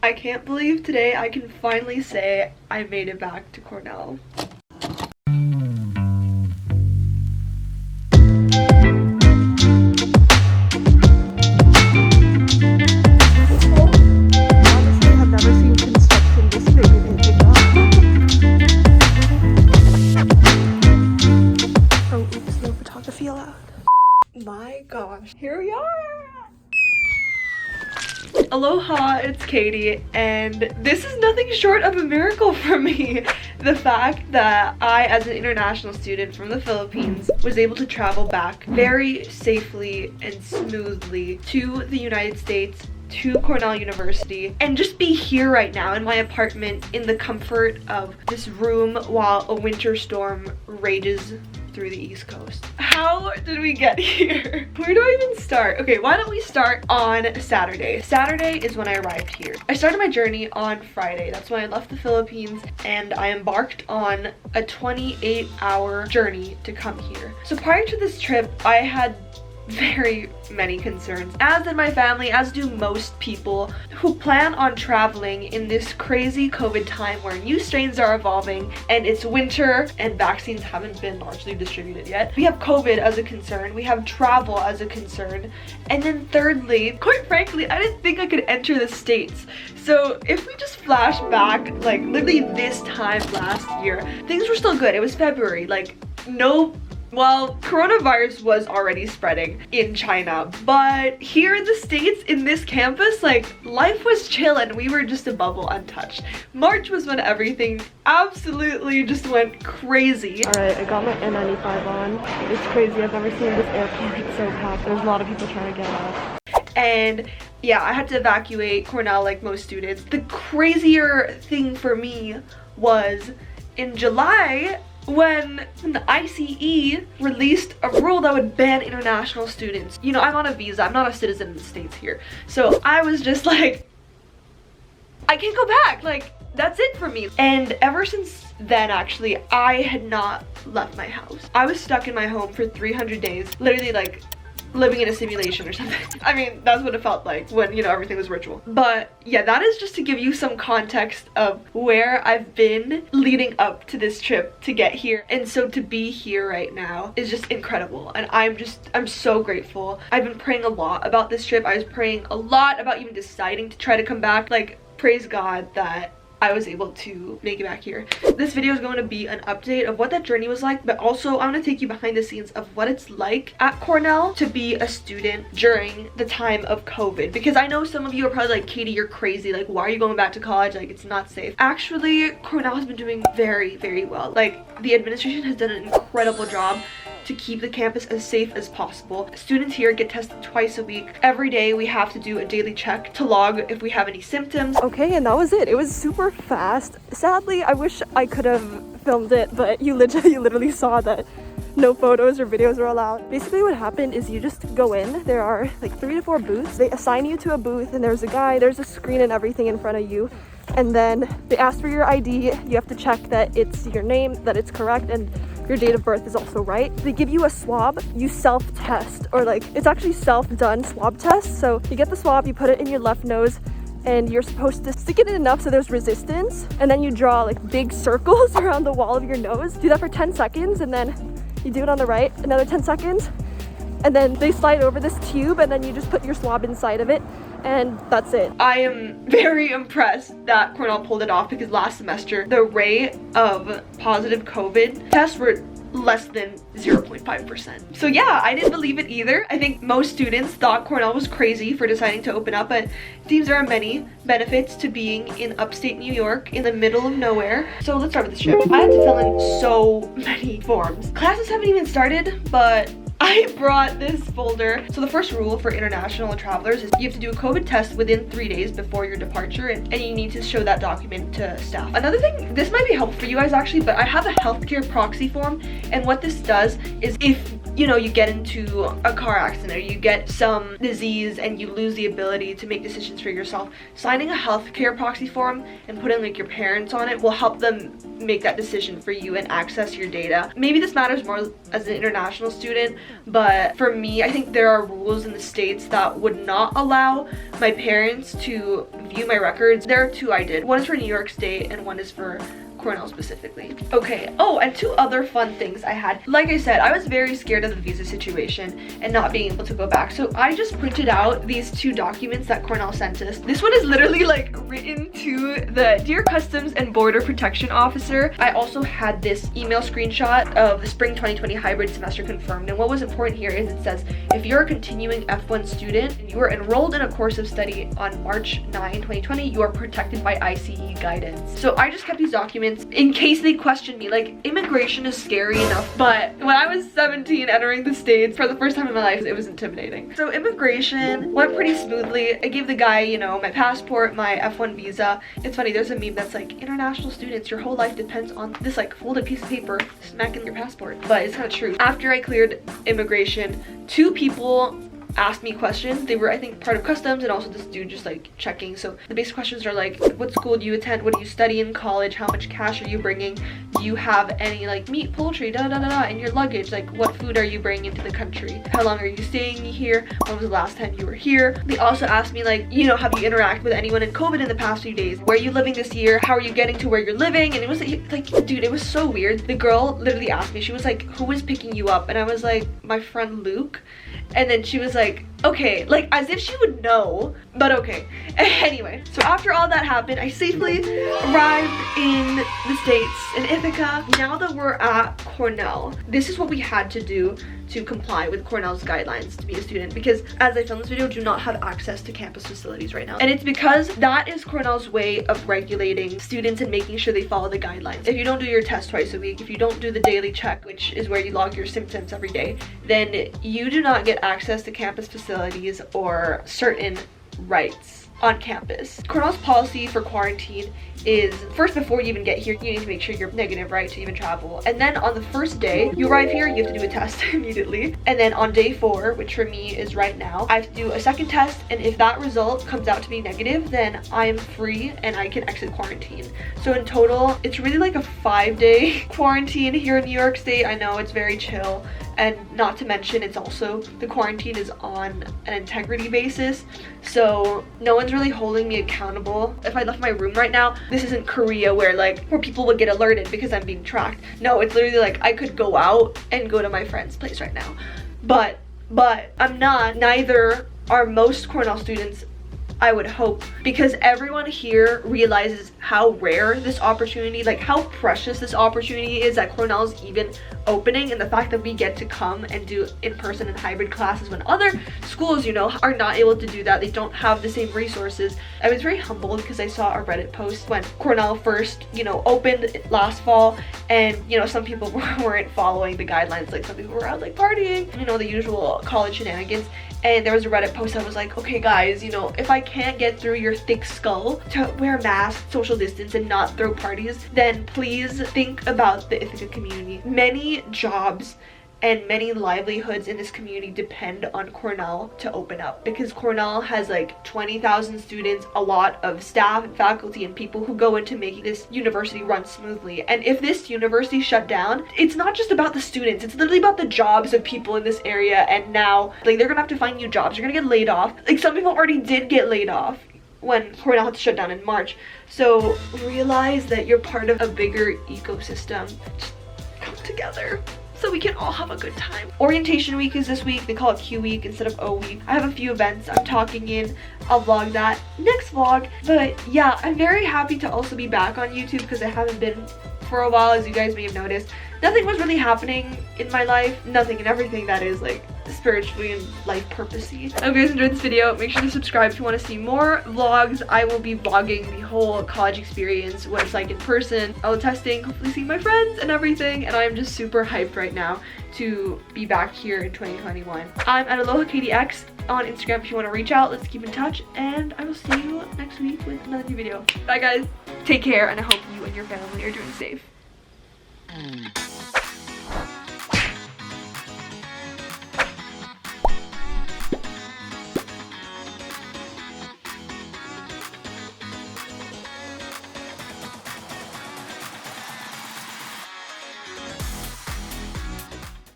I can't believe today I can finally say I made it back to Cornell. My gosh, here we are! Aloha, it's Katie, and this is nothing short of a miracle for me. The fact that I, as an international student from the Philippines, was able to travel back very safely and smoothly to the United States, to Cornell University, and just be here right now in my apartment in the comfort of this room while a winter storm rages through the East Coast. How did we get here? Where do I even start? Okay, why don't we start on Saturday. Saturday is when I arrived here. I started my journey on Friday. That's when I left the Philippines and I embarked on a 28-hour journey to come here. So prior to this trip, I had very many concerns, as in my family, as do most people who plan on traveling in this crazy COVID time where new strains are evolving and it's winter and vaccines haven't been largely distributed yet. We have COVID as a concern, we have travel as a concern, and then thirdly, quite frankly, I didn't think I could enter the States. So if we just flash back, like literally this time last year, things were still good. It was February, like well, coronavirus was already spreading in China, but here in the States, in this campus, like, life was chill and we were just a bubble untouched. March was when everything absolutely just went crazy. Alright, I got my N95 on. It's crazy, I've never seen this airport so packed. There's a lot of people trying to get out. And yeah, I had to evacuate Cornell like most students. The crazier thing for me was in July, when the ICE released a rule that would ban international students. You know, I'm on a visa, I'm not a citizen in the States here. So I was just like, I can't go back, like, that's it for me. And ever since then, actually, I had not left my house. I was stuck in my home for 300 days, literally like living in a simulation or something. I mean, that's what it felt like when, you know, everything was virtual. But yeah, that is just to give you some context of where I've been leading up to this trip to get here. And so to be here right now is just incredible. And I'm so grateful. I've been praying a lot about this trip. I was praying a lot about even deciding to try to come back. Like, praise God that I was able to make it back here. This video is going to be an update of what that journey was like, but also I want to take you behind the scenes of what it's like at Cornell to be a student during the time of COVID. Because I know some of you are probably like, Katie, you're crazy. Like, why are you going back to college? Like, it's not safe. Actually, Cornell has been doing very, very well. Like, the administration has done an incredible job to keep the campus as safe as possible. Students here get tested twice a week. Every day we have to do a daily check to log if we have any symptoms. Okay, and that was it. It was super fast. Sadly, I wish I could have filmed it, but you literally saw that no photos or videos are allowed. Basically what happened is you just go in. There are like 3 to 4 booths. They assign you to a booth and there's a guy, there's a screen and everything in front of you. And then they ask for your ID. You have to check that it's your name, that it's correct, and your date of birth is also right. They give you a swab, you self-test, or like, it's actually self-done swab test. So you get the swab, you put it in your left nose, and you're supposed to stick it in enough so there's resistance, and then you draw like big circles around the wall of your nose. Do that for 10 seconds, and then you do it on the right, another 10 seconds, and then they slide over this tube, and then you just put your swab inside of it, and that's it. I am very impressed that Cornell pulled it off, because last semester the rate of positive COVID tests were less than 0.5%. So yeah, I didn't believe it either. I think most students thought Cornell was crazy for deciding to open up, but it seems there are many benefits to being in upstate New York in the middle of nowhere. So let's start with this trip. I had to fill in so many forms. Classes haven't even started, but I brought this folder. So the first rule for international travelers is you have to do a COVID test within 3 days before your departure, and you need to show that document to staff. Another thing, this might be helpful for you guys actually, but I have a healthcare proxy form, and what this does is if you know, you get into a car accident or you get some disease and you lose the ability to make decisions for yourself, signing a healthcare proxy form and putting like your parents on it will help them make that decision for you and access your data. Maybe this matters more as an international student, but for me, I think there are rules in the States that would not allow my parents to view my records. There are two I did. One is for New York State and one is for Cornell specifically. Okay, oh, and two other fun things I had. Like I said, I was very scared of the visa situation and not being able to go back, so I just printed out these two documents that Cornell sent us. This one is literally like written to the Dear Customs and Border Protection Officer. I also had this email screenshot of the spring 2020 hybrid semester confirmed, and what was important here is it says, if you're a continuing F1 student and you are enrolled in a course of study on March 9, 2020, you are protected by ICE guidance. So I just kept these documents in case they question me. Like, immigration is scary enough, but when I was 17 entering the States for the first time in my life, it was intimidating. So immigration went pretty smoothly. I gave the guy, you know, my passport, my F1 visa. It's funny, there's a meme that's like, international students, your whole life depends on this like folded piece of paper smacking your passport. But it's kind of true. After I cleared immigration, two people asked me questions. They were, I think, part of customs, and also this dude just like checking. So the basic questions are like, what school do you attend? What do you study in college? How much cash are you bringing? Do you have any like meat, poultry, in your luggage? Like, what food are you bringing into the country? How long are you staying here? When was the last time you were here? They also asked me like, you know, have you interacted with anyone in COVID in the past few days? Where are you living this year? How are you getting to where you're living? And it was like, dude, it was so weird. The girl literally asked me, she was like, who is picking you up? And I was like, my friend Luke. And then she was like, okay, like as if she would know, but okay. Anyway, so after all that happened, I safely arrived in the States, in Ithaca. Now that we're at Cornell, this is what we had to do to comply with Cornell's guidelines to be a student, because as I filmed this video, do not have access to campus facilities right now. And it's because that is Cornell's way of regulating students and making sure they follow the guidelines. If you don't do your test twice a week, if you don't do the daily check, which is where you log your symptoms every day, then you do not get access to campus facilities or certain rights on campus. Cornell's policy for quarantine is, first, before you even get here, you need to make sure you're negative, right, to even travel. And then on the first day you arrive here, you have to do a test immediately. And then on day 4, which for me is right now, I have to do a second test, and if that result comes out to be negative, then I am free and I can exit quarantine. So in total, it's really like a 5-day quarantine here in New York State. I know it's very chill, and not to mention, it's also, the quarantine is on an integrity basis, so no one's really holding me accountable. If I left my room right now, this isn't Korea where people would get alerted because I'm being tracked. No, it's literally like I could go out and go to my friend's place right now, but I'm not. Neither are most Cornell students, I would hope, because everyone here realizes how rare this opportunity, like how precious this opportunity is that Cornell's even opening, and the fact that we get to come and do in-person and hybrid classes when other schools, you know, are not able to do that. They don't have the same resources. I was very humbled because I saw a Reddit post when Cornell first, you know, opened last fall, and, you know, some people weren't following the guidelines. Like, some people were out like partying, you know, the usual college shenanigans. And there was a Reddit post that was like, okay guys, you know, if I can't get through your thick skull to wear masks, social distance, and not throw parties, then please think about the Ithaca community. Many jobs and many livelihoods in this community depend on Cornell to open up, because Cornell has like 20,000 students, a lot of staff and faculty and people who go into making this university run smoothly. And if this university shut down, it's not just about the students, it's literally about the jobs of people in this area. And now, like, they're gonna have to find new jobs, you're gonna get laid off. Like, some people already did get laid off when Cornell had to shut down in March. So realize that you're part of a bigger ecosystem. Just come together so we can all have a good time. Orientation week is this week. They call it Q week instead of O week. I have a few events I'm talking in. I'll vlog that next vlog. But yeah, I'm very happy to also be back on YouTube because I haven't been for a while, as you guys may have noticed. Nothing was really happening in my life. Nothing and everything that is like spiritually and life purposey. I hope you guys enjoyed this video. Make sure to subscribe if you want to see more vlogs. I will be vlogging the whole college experience, what it's like in person, all the testing, hopefully seeing my friends and everything. And I'm just super hyped right now to be back here in 2021. I'm at Aloha KDX on Instagram if you want to reach out. Let's keep in touch, and I will see you next week with another new video. Bye guys, take care, and I hope you and your family are doing safe.